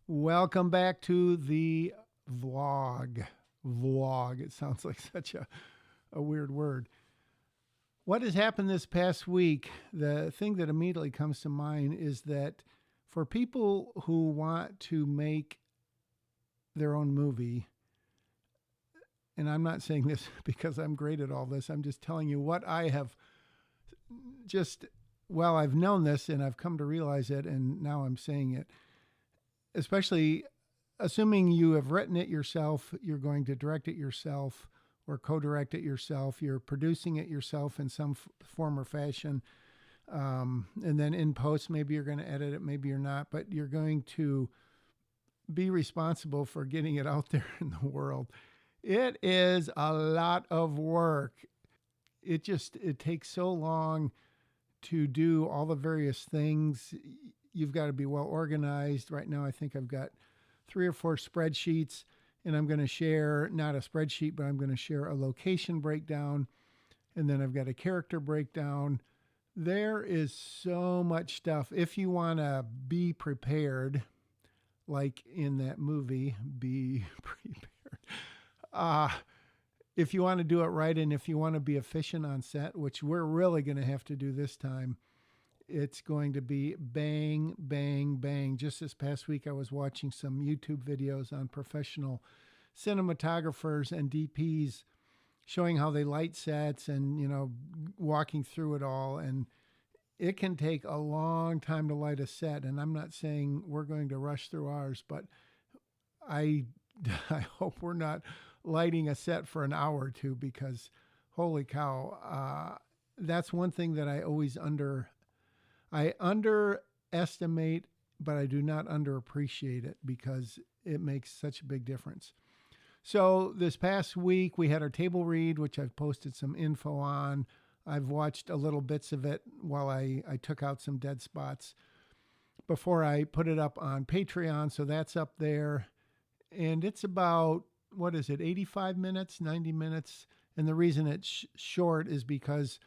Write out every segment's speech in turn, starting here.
Welcome back to the vlog. Vlog. It sounds like such a weird word. What has happened this past week? The thing that immediately comes to mind is that for people who want to make their own movie, and I'm not saying this because I'm great at all this, I'm just telling you what I have just, well, I've known this and I've come to realize it, and now I'm saying it. Especially assuming you have written it yourself, you're going to direct it yourself or co-direct it yourself, you're producing it yourself in some form or fashion. And then in post, maybe you're going to edit it, maybe you're not, but you're going to be responsible for getting it out there in the world. It is a lot of work. It takes so long to do all the various things. You've got to be well organized. Right now, I think I've got 3 or 4 spreadsheets, and I'm going to share not a spreadsheet, but I'm going to share a location breakdown. And then I've got a character breakdown. There is so much stuff. If you want to be prepared, like in that movie, be prepared. If you want to do it right and if you want to be efficient on set, which we're really going to have to do this time, it's going to be bang, bang, bang. Just this past week, I was watching some YouTube videos on professional cinematographers and DPs showing how they light sets and, walking through it all. And it can take a long time to light a set. And I'm not saying we're going to rush through ours, but I hope we're not lighting a set for an hour or two, because holy cow, that's one thing that I always underestimate, but I do not underappreciate it because it makes such a big difference. So this past week we had our table read, which I've posted some info on. I've watched a little bits of it while I took out some dead spots before I put it up on Patreon. So that's up there. And it's about, 85 minutes, 90 minutes. And the reason it's short is because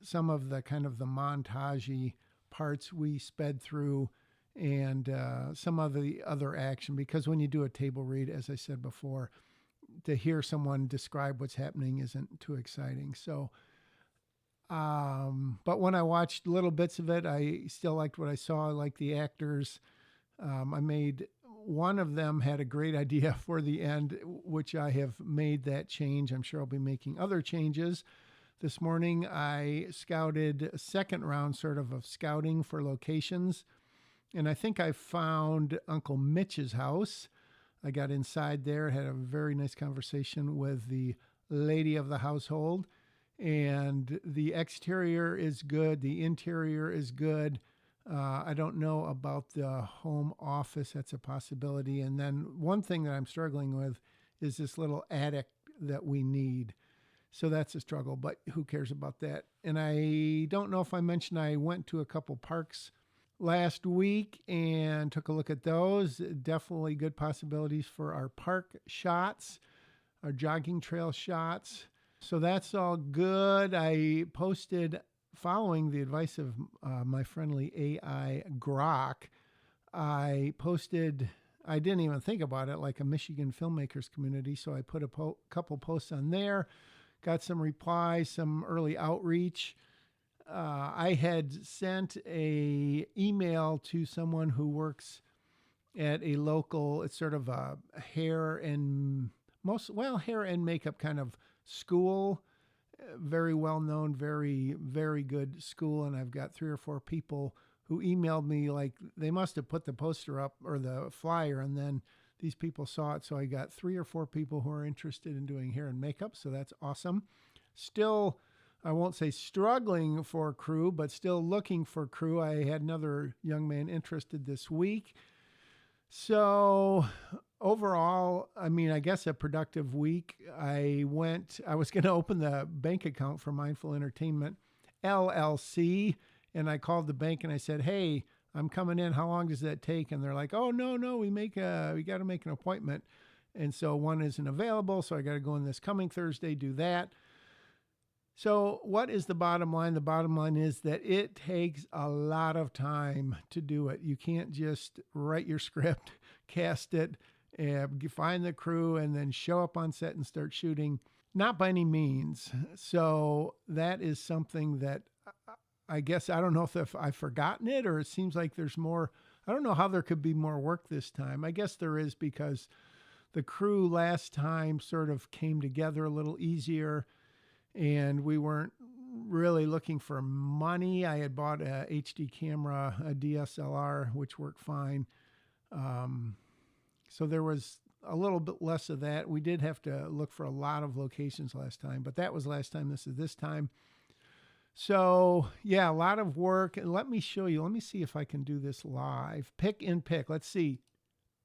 some of the kind of the montagey parts we sped through, and some of the other action, because when you do a table read, as I said before, to hear someone describe what's happening isn't too exciting. So, but when I watched little bits of it, I still liked what I saw. I liked the actors. I made one of them had a great idea for the end, which I have made that change. I'm sure I'll be making other changes. This morning, I scouted a second round sort of scouting for locations, and I think I found Uncle Mitch's house. I got inside there, had a very nice conversation with the lady of the household, and the exterior is good, the interior is good. I don't know about the home office. That's a possibility. And then one thing that I'm struggling with is this little attic that we need. So that's a struggle, but who cares about that? And I don't know if I mentioned I went to a couple parks last week and took a look at those. Definitely good possibilities for our park shots, our jogging trail shots. So that's all good. I posted, following the advice of my friendly AI Grok, I didn't even think about it, like a Michigan filmmakers community. So I put a couple posts on there, got some replies, some early outreach. I had sent a email to someone who works at a local, it's sort of a hair and makeup kind of school, very well known, very, very good school. And I've got 3 or 4 people who emailed me, like they must have put the poster up or the flyer, and then these people saw it. So I got 3 or 4 people who are interested in doing hair and makeup. So that's awesome. Still, I won't say struggling for crew, but still looking for crew. I had another young man interested this week. So overall, I mean, I guess a productive week. I was going to open the bank account for Mindful Entertainment LLC, and I called the bank and I said, "Hey, I'm coming in. How long does that take?" And they're like, "Oh, no, we got to make an appointment." And so one isn't available. So I got to go in this coming Thursday, do that. So what is the bottom line? The bottom line is that it takes a lot of time to do it. You can't just write your script, cast it, find the crew, and then show up on set and start shooting. Not by any means. So that is something that I guess I don't know if I've forgotten it or it seems like there's more. I don't know how there could be more work this time. I guess there is because the crew last time sort of came together a little easier and we weren't really looking for money. I had bought a HD camera, a DSLR, which worked fine. So there was a little bit less of that. We did have to look for a lot of locations last time, but that was last time. This is this time. So yeah, a lot of work. And let me show you. Let me see if I can do this live. Pick and pick. Let's see.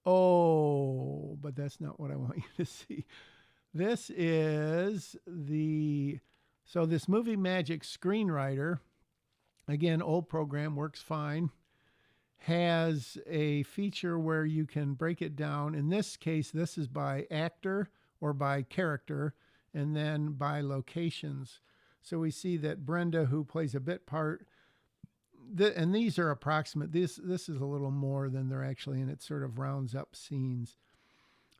Oh, but that's not what I want you to see. This is so this Movie Magic screenwriter, again, old program, works fine, has a feature where you can break it down. In this case, this is by actor or by character, and then by locations. So we see that Brenda, who plays a bit part, and these are approximate. This is a little more than they're actually in. It sort of rounds up scenes.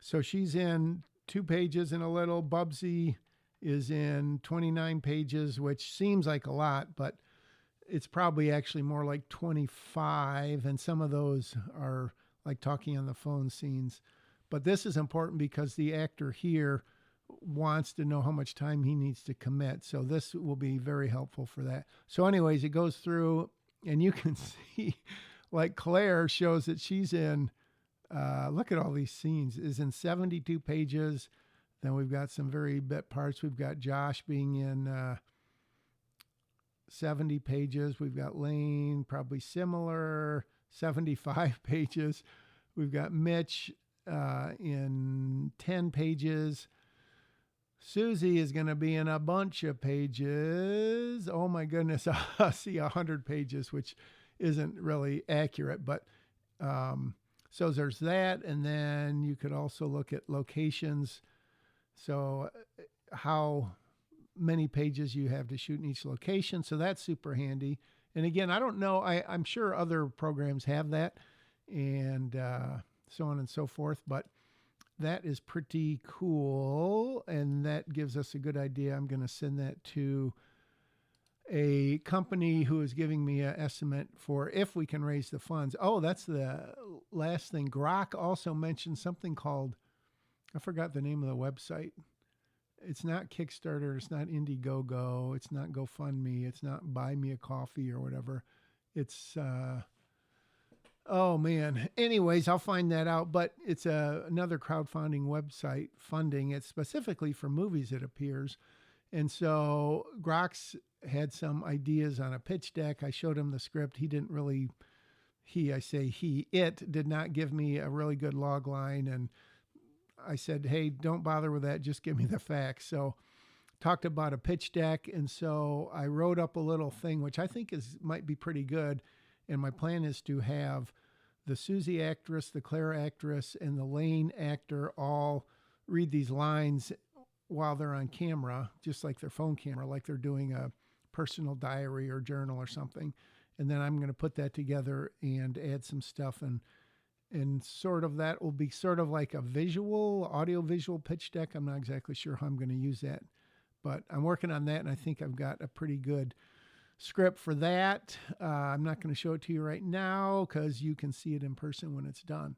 So she's in 2 pages and a little. Bubsy is in 29 pages, which seems like a lot, but it's probably actually more like 25. And some of those are like talking on the phone scenes. But this is important because the actor here wants to know how much time he needs to commit. So this will be very helpful for that. So anyways, it goes through and you can see like Claire shows that she's in, look at all these scenes, is in 72 pages. Then we've got some very bit parts. We've got Josh being in 70 pages. We've got Lane, probably similar, 75 pages. We've got Mitch in 10 pages. Susie is going to be in a bunch of pages. Oh my goodness, I see 100 pages, which isn't really accurate. But so there's that. And then you could also look at locations. So how many pages you have to shoot in each location. So that's super handy. And again, I don't know, I'm sure other programs have that and so on and so forth, but that is pretty cool. And that gives us a good idea. I'm going to send that to a company who is giving me an estimate for if we can raise the funds. Oh, that's the last thing. Grok also mentioned something called, I forgot the name of the website. It's not Kickstarter. It's not Indiegogo. It's not GoFundMe. It's not Buy Me a Coffee or whatever. It's, oh man. Anyways, I'll find that out. But it's another crowdfunding website funding. It's specifically for movies, it appears. And so Grox had some ideas on a pitch deck. I showed him the script. He didn't really, it did not give me a really good log line. And I said, hey, don't bother with that. Just give me the facts. So talked about a pitch deck. And so I wrote up a little thing, which I think might be pretty good. And my plan is to have the Susie actress, the Claire actress, and the Lane actor all read these lines while they're on camera, just like their phone camera, like they're doing a personal diary or journal or something. And then I'm going to put that together and add some stuff and sort of that will be sort of like a audio visual pitch deck. I'm not exactly sure how I'm going to use that, but I'm working on that. And I think I've got a pretty good script for that. I'm not going to show it to you right now because you can see it in person when it's done.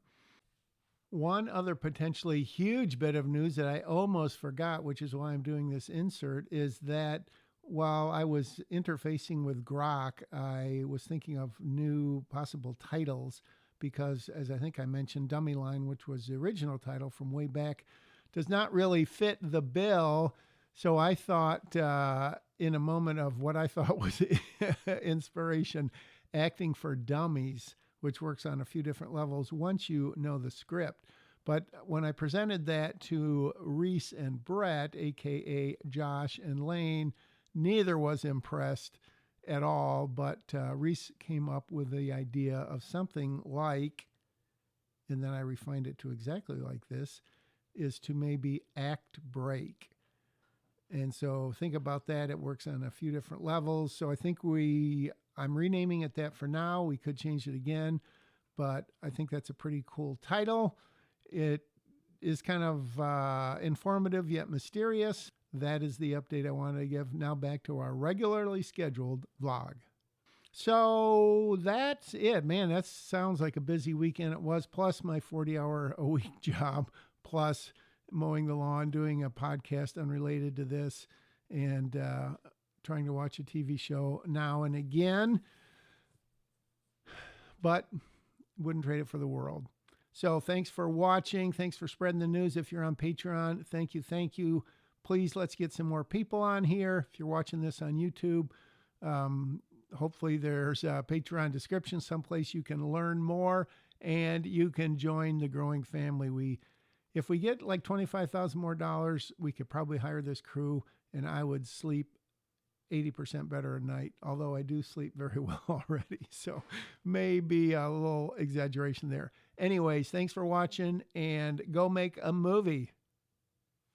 One other potentially huge bit of news that I almost forgot, which is why I'm doing this insert, is that while I was interfacing with Grok, I was thinking of new possible titles because, as I think I mentioned, Dummy Line, which was the original title from way back, does not really fit the bill. So I thought, in a moment of what I thought was inspiration, Acting for Dummies, which works on a few different levels once you know the script. But when I presented that to Reese and Brett, aka Josh and Lane, neither was impressed at all, but Reese came up with the idea of something like, and then I refined it to exactly like this, is to maybe act break. And so think about that. It works on a few different levels. So I think I'm renaming it that for now. We could change it again, but I think that's a pretty cool title. It is kind of informative yet mysterious. That is the update I wanted to give. Now back to our regularly scheduled vlog. So that's it, man. That sounds like a busy weekend. It was, plus my 40-hour-a-week job, plus mowing the lawn, doing a podcast unrelated to this, and trying to watch a TV show now and again. But wouldn't trade it for the world. So thanks for watching. Thanks for spreading the news. If you're on Patreon, thank you. Thank you. Please, let's get some more people on here. If you're watching this on YouTube, hopefully there's a Patreon description someplace you can learn more and you can join the growing family. If we get like $25,000 more dollars, we could probably hire this crew and I would sleep 80% better at night, although I do sleep very well already. So maybe a little exaggeration there. Anyways, thanks for watching and go make a movie.